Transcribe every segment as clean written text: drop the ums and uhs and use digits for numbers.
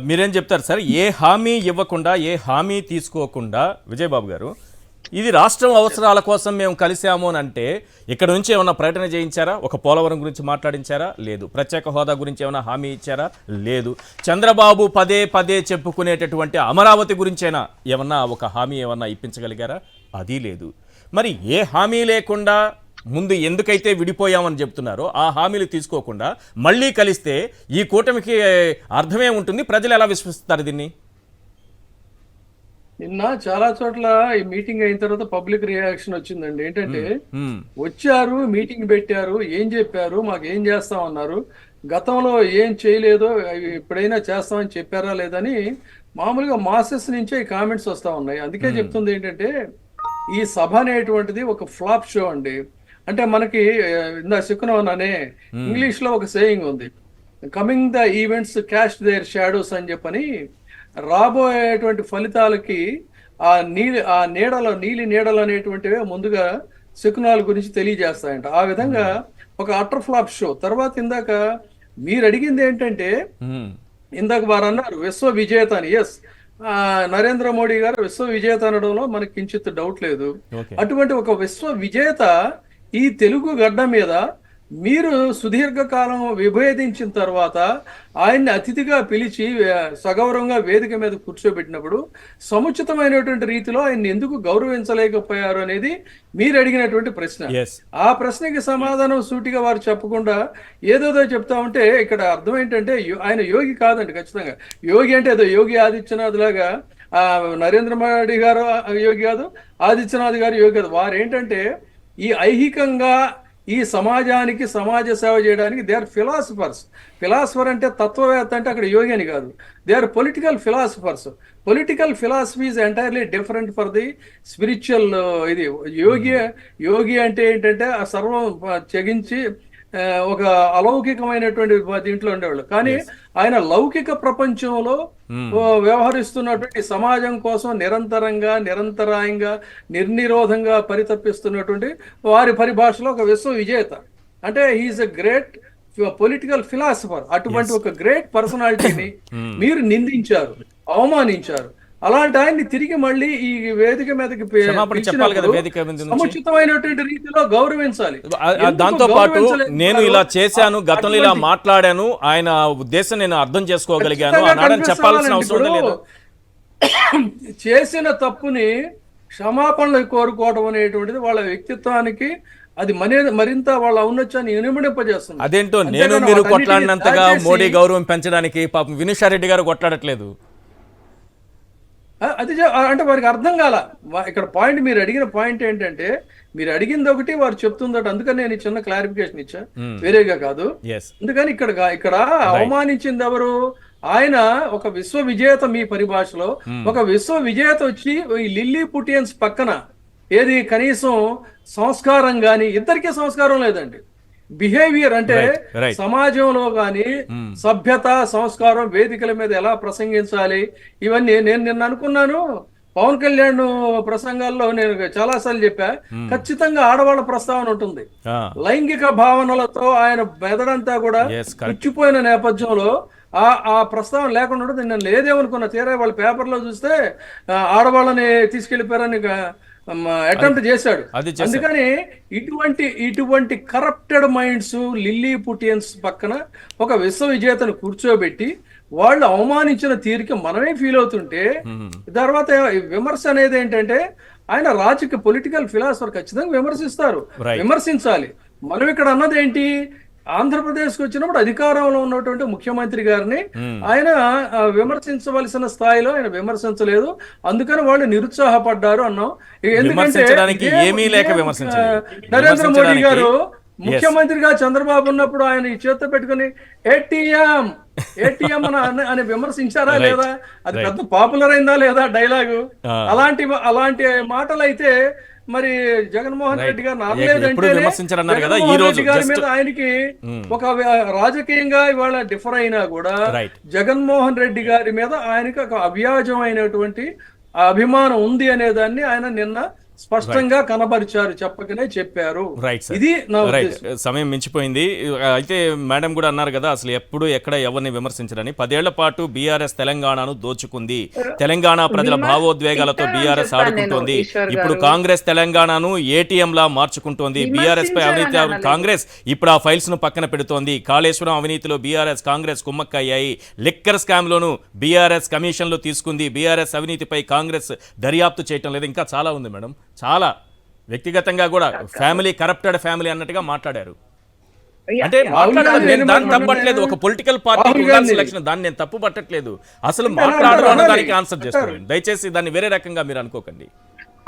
మీరేం చెప్తారు సార్? ఏ హామీ ఇవ్వకుండా, ఏ హామీ తీసుకోకుండా విజయబాబు గారు ఇది రాష్ట్రం అవసరాల కోసం మేము కలిసాము అని అంటే ఇక్కడ నుంచి ఏమైనా ప్రకటన చేయించారా? ఒక పోలవరం గురించి మాట్లాడించారా? లేదు. ప్రత్యేక హోదా గురించి ఏమైనా హామీ ఇచ్చారా? లేదు. చంద్రబాబు పదే పదే చెప్పుకునేటటువంటి అమరావతి గురించైనా ఏమన్నా ఒక హామీ ఏమన్నా ఇప్పించగలిగారా? అది లేదు. మరి ఏ హామీ లేకుండా ముందు ఎందుకైతే విడిపోయామని చెప్తున్నారో ఆ హామీలు తీసుకోకుండా మళ్ళీ కలిస్తే ఈ కూటమికి అర్థమే ఉంటుంది? ప్రజలు ఎలా విశ్వసిస్తారు దీన్ని? నిన్న చాలా చోట్ల ఈ మీటింగ్ అయిన తర్వాత పబ్లిక్ రియాక్షన్ వచ్చిందండి. ఏంటంటే వచ్చారు, మీటింగ్ పెట్టారు, ఏం చెప్పారు, మాకు ఏం చేస్తామన్నారు, గతంలో ఏం చేయలేదో ఇప్పుడైనా చేస్తామని చెప్పారా లేదని మామూలుగా మాసెస్ నుంచే ఈ కామెంట్స్ వస్తా ఉన్నాయి. అందుకే చెప్తుంది ఏంటంటే ఈ సభ అనేటువంటిది ఒక ఫ్లాప్ షో అండి. అంటే మనకి ఇందా శకునవననే ఇంగ్లీష్ లో ఒక సేయింగ్ ఉంది, coming the events cast their shadows అని చెప్పని, రాబోయేటువంటి ఫలితాలకి ఆ నీలి నీడలు అనేటువంటివే ముందుగా శకునాల గురించి తెలియజేస్తాయంట. ఆ విధంగా ఒక అటర్ ఫ్లాప్ షో. తర్వాత ఇందాక మీరు అడిగింది ఏంటంటే, ఇందాక వారు అన్నారు విశ్వ విజేత అని. ఎస్, నరేంద్ర మోడీ గారు విశ్వ విజేత అనడంలో మనకి కించిత్ డౌట్ లేదు. అటువంటి ఒక విశ్వ విజేత ఈ తెలుగు గడ్డ మీద మీరు సుదీర్ఘకాలం విభేదించిన తర్వాత ఆయన్ని అతిథిగా పిలిచి సగౌరవంగా వేదిక మీద కూర్చోబెట్టినప్పుడు సముచితమైనటువంటి రీతిలో ఆయన్ని ఎందుకు గౌరవించలేకపోయారు అనేది మీరు అడిగినటువంటి ప్రశ్న. ఆ ప్రశ్నకి సమాధానం సూటిగా వారు చెప్పకుండా ఏదోదో చెప్తా ఉంటే ఇక్కడ అర్థం ఏంటంటే ఆయన యోగి కాదండి. ఖచ్చితంగా యోగి అంటే ఏదో యోగి ఆదిత్యనాథ్ లాగా నరేంద్ర మోడీ గారు యోగి కాదు, ఆదిత్యనాథ్ గారు యోగి కాదు. వారు ఏంటంటే ఈ ఐహికంగా ఈ సమాజానికి సమాజ సేవ చేయడానికి దే ఆర్ ఫిలాసఫర్స్. ఫిలాసఫర్ అంటే తత్వవేత్త అంటే అక్కడ యోగి అని కాదు, they are political philosophers. Political philosophy is entirely different for the spiritual. ఇది యోగి అంటే ఏంటంటే ఆ సర్వం చెగించి ఒక అలౌకికమైనటువంటి దీంట్లో ఉండేవాళ్ళు. కానీ ఆయన లౌకిక ప్రపంచంలో వ్యవహరిస్తున్నటువంటి సమాజం కోసం నిరంతరాయంగా నిర్నిరోధంగా పరితపిస్తున్నటువంటి వారి పరిభాషలో ఒక విశ్వ విజేత అంటే he is a great political philosopher. అటువంటి ఒక గ్రేట్ పర్సనాలిటీని మీరు నిందించారు, అవమానించారు. అలాంటి ఆయన్ని తిరిగి మళ్ళీ ఈ వేదిక మీదకి సముచితమైనటువంటి రీతిలో గౌరవించాలి. దాంతో పాటు నేను ఇలా చేశాను, గతంలో ఇలా మాట్లాడాను, ఆయన ఉద్దేశం నేను అర్థం చేసుకోగలిగాను చెప్పాల్సిన అవసరం లేదు. చేసిన తప్పుని క్షమాపణలు కోరుకోవడం అనేటువంటిది వాళ్ళ వ్యక్తిత్వానికి అది మరింత వాళ్ళ ఔన్నత్యాన్ని ఇనుమడింపజేస్తుంది. అదేంటో నేను మీరు కొట్లాడినంతగా మోడీ గౌరవం పెంచడానికి పాపం వినుషారెడ్డి గారు కొట్లాడట్లేదు. అది అంటే వారికి అర్థం కాల. ఇక్కడ పాయింట్, మీరు అడిగిన పాయింట్ ఏంటంటే మీరు అడిగింది ఒకటి, వారు చెప్తుందట. అందుకని నేను చిన్న క్లారిఫికేషన్ ఇచ్చా, వేరేగా కాదు. అందుకని ఇక్కడ అవమానించింది ఎవరు? ఆయన ఒక విశ్వ విజేత. మీ పరిభాషలో ఒక విశ్వ విజేత వచ్చి ఈ లిల్లీ పుటియన్స్ పక్కన ఏది కనీసం సంస్కారం గాని, ఇద్దరికీ సంస్కారం లేదండి. బిహేవియర్ అంటే సమాజంలో గాని సభ్యత, సంస్కారం, వేదికల మీద ఎలా ప్రసంగించాలి, ఇవన్నీ నేను నిన్న అనుకున్నాను. పవన్ కళ్యాణ్ ప్రసంగాల్లో నేను చాలా సార్లు చెప్పా, ఖచ్చితంగా ఆడవాళ్ళ ప్రస్తావన ఉంటుంది. లైంగిక భావనలతో ఆయన మెదడంతా కూడా పుచ్చిపోయిన నేపథ్యంలో ఆ ప్రస్తావన లేకుండా ఉంటుంది. నేను లేదేమనుకున్నా, తీరా వాళ్ళ పేపర్లో చూస్తే ఆడవాళ్ళని తీసుకెళ్లిపోయారని అటెంప్ట్ చేశాడు. అందుకని ఇటువంటి కరప్టెడ్ మైండ్స్ లిల్లీ పుటియన్స్ పక్కన ఒక విశ్వ విజేతను కూర్చోబెట్టి వాళ్ళు అవమానించిన తీరుకి మనమే ఫీల్ అవుతుంటే, తర్వాత విమర్శ అనేది ఏంటంటే ఆయన రాజకీయ పొలిటికల్ ఫిలాసఫర్, ఖచ్చితంగా విమర్శిస్తారు, విమర్శించాలి. మనం ఇక్కడ అన్నది ఏంటి, ఆంధ్రప్రదేశ్ కు వచ్చినప్పుడు అధికారంలో ఉన్నటువంటి ముఖ్యమంత్రి గారిని ఆయన విమర్శించవలసిన స్థాయిలో ఆయన విమర్శించలేదు. అందుకని వాళ్ళు నిరుత్సాహపడ్డారు అన్నాం. ఎందుకంటే నరేంద్ర మోడీ గారు ముఖ్యమంత్రిగా చంద్రబాబు ఉన్నప్పుడు ఆయన ఈ చేత్తో పెట్టుకుని ఏటీఎం అని విమర్శించారా లేదా? అది పెద్ద పాపులర్ అయిందా లేదా డైలాగు? అలాంటి మాటలు అయితే మరి జగన్మోహన్ రెడ్డి గారు గారి మీద ఆయనకి ఒక రాజకీయంగా ఇవాళ డిఫర్ అయినా కూడా జగన్మోహన్ రెడ్డి గారి మీద ఆయనకి ఒక అవ్యాజమైనటువంటి అభిమానం ఉంది అనే దాన్ని ఆయన నిన్న స్పష్టంగా కనబరిచారు, చెప్పకనే చెప్పారు. రైట్ సార్, ఇది నా రైట్. ఉద్దేశం. సమయం మించిపోయింది. అయితే మేడం కూడా అన్నారు కదా, అసలు ఎప్పుడు ఎక్కడ ఎవరిని విమర్శించరని. 10 ఏళ్ల పాటు బీఆర్ఎస్ తెలంగాణను దోచుకుంది, తెలంగాణ ప్రజల భావోద్వేగాలతో బీఆర్ఎస్ ఆడుకుంటోంది. ఇప్పుడు కాంగ్రెస్ తెలంగాణను ఏటీఎం లా మార్చుకుంటోంది. బీఆర్ఎస్ పై అవినీతి కాంగ్రెస్ ఇప్పుడు ఆ ఫైల్స్ ను పక్కన పెడుతోంది. కాళేశ్వరం అవినీతిలో బీఆర్ఎస్ కాంగ్రెస్ కుమ్మక్కయ్యాయి. లిక్కర్ స్కామ్ లోను బీఆర్ఎస్ కమిషన్లు తీసుకుంది. బీఆర్ఎస్ అవినీతిపై కాంగ్రెస్ దర్యాప్తు చేయటం లేదు. ఇంకా చాలా ఉంది మేడం, చాలా. వ్యక్తిగతంగా కూడా ఫ్యామిలీ, కరప్టెడ్ ఫ్యామిలీ అన్నట్టుగా మాట్లాడారు. అంటే మాట్లాడతారు, నేను దాన్ని తప్పట్లేదు. ఒక పొలిటికల్ పార్టీ ఉండాల్సిన లక్షణం, దాన్ని నేను తప్పు పట్టట్లేదు. అసలు మాట్లాడరు అన్న దానికి ఆన్సర్ చేస్తాను. దయచేసి దాన్ని వేరే రకంగా మీరు అనుకోకండి.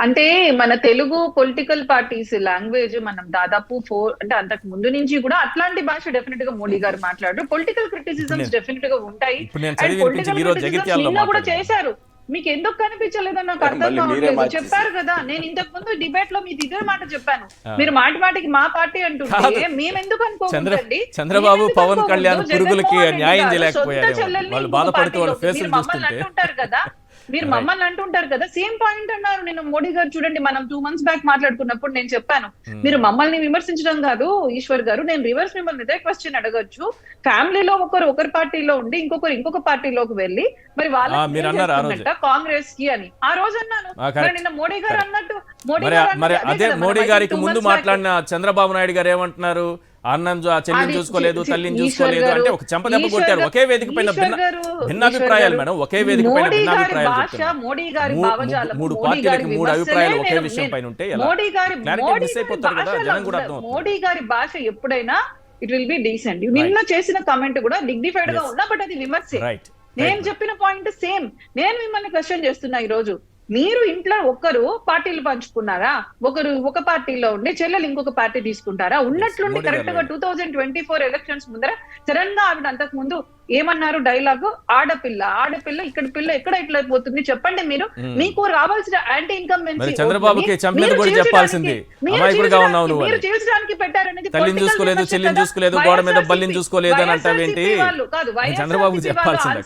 అంటే మన తెలుగు పొలిటికల్ పార్టీస్ లాంగ్వేజ్ మనం దాదాపు 4 అంటే అంతకు ముందు నుంచి కూడా అట్లాంటి భాష డెఫినెట్ గా మోడీ గారు మాట్లాడారు. పొలిటికల్ క్రిటిసిజమ్స్ డెఫినెట్ గా ఉంటాయి. ఇప్పుడు నేను చదివి వినిపించింది ఈ రోజు జగిత్యాలలో కూడా మాట్లాడారు. చేశారు. మీకు ఎందుకు కనిపించలేదని నాకు అర్థం కావట్లేదు. చెప్పారు కదా, నేను ఇంతకు ముందు డిబేట్ లో మీకు ఇదే మాట చెప్పాను. మీరు మాటి మాటికి మా పార్టీ అంటుంటే మేము ఎందుకు అనుకోకండి. చంద్రబాబు పవన్ కళ్యాణ్ పురుగులకి న్యాయం చేయలేకపోయారు. వాళ్ళు బాధపడుతూ వాళ్ళ ఫేసులు చూస్తుంటే అంటుంటారు కదా, మీరు మమ్మల్ని అంటుంటారు కదా, సేమ్ పాయింట్ అన్నారు. నేను మోడీ గారు చూడండి, మనం 2 months బ్యాక్ మాట్లాడుకున్నప్పుడు నేను చెప్పాను, మీరు మమ్మల్ని విమర్శించడం కాదు ఈశ్వర్ గారు, నేను రివర్స్ మిమ్మల్ని ఇదే క్వశ్చన్ అడగొచ్చు. ఫ్యామిలీలో ఒకరు పార్టీలో ఉండి ఇంకొక పార్టీలోకి వెళ్ళి మరి వాళ్ళ కాంగ్రెస్ కి అని ఆ రోజు అన్నాను. నిన్న మోడీ గారు అన్నట్టు మరి అదే మోడీ గారికి ముందు మాట్లాడిన చంద్రబాబు నాయుడు గారు ఏమంటున్నారు? అన్నం చెల్లిని చూసుకోలేదు, తల్లిని చూసుకోలేదు అంటే ఒక చెంప దెబ్బ కొట్టారు. ఒకే వేదిక పైన భిన్నాభిప్రాయాలు మేడం, ఒకే వేదిక పైన భిన్నాభిప్రాయాలు చెప్తున్నారు. 3 పార్టీలకి 3 అభిప్రాయాలు ఒకే విషయం పైన ఉంటే మోడీ గారి భాష ఎప్పుడైనా ఇట్ విల్ బి డీసెంట్. నిన్న చేసిన కామెంట్ కూడా డిగ్నిఫైడ్ గా ఉన్నా, బట్ అది విమర్శే. నేను చెప్పిన పాయింట్ సేమ్. నేను మిమ్మల్ని క్వశ్చన్ చేస్తున్నా ఈ రోజు, మీరు ఇంట్లో ఒక్కరు పార్టీలు పంచుకున్నారా? ఒక పార్టీలో ఉండి చెల్లెలు ఇంకొక పార్టీ తీసుకుంటారా? ఉన్నట్లుండి కరెక్ట్ గా 2024 ఎలక్షన్స్ ముందర సడన్ గా ఆవిడ అంతకు ముందు ఏమన్నారు డైలాగ్, ఆడపిల్ల ఇక్కడ పిల్ల ఎక్కడ ఇట్లా పోతుంది చెప్పండి. మీరు మీకు రావాల్సిన యాంటీ ఇన్కంబెన్సీ చంద్రబాబుకి చంపేది కూడా చెప్పాల్సింది. మీరు చేసడానికి పెట్టారనేది తల్లిని చూసుకోలేదు, చెల్లిని చూసుకోలేదు, గోడ మీద బల్లిని చూసుకోలేదు అని అంటావేంటి? చంద్రబాబుకి చెప్పాల్సింది.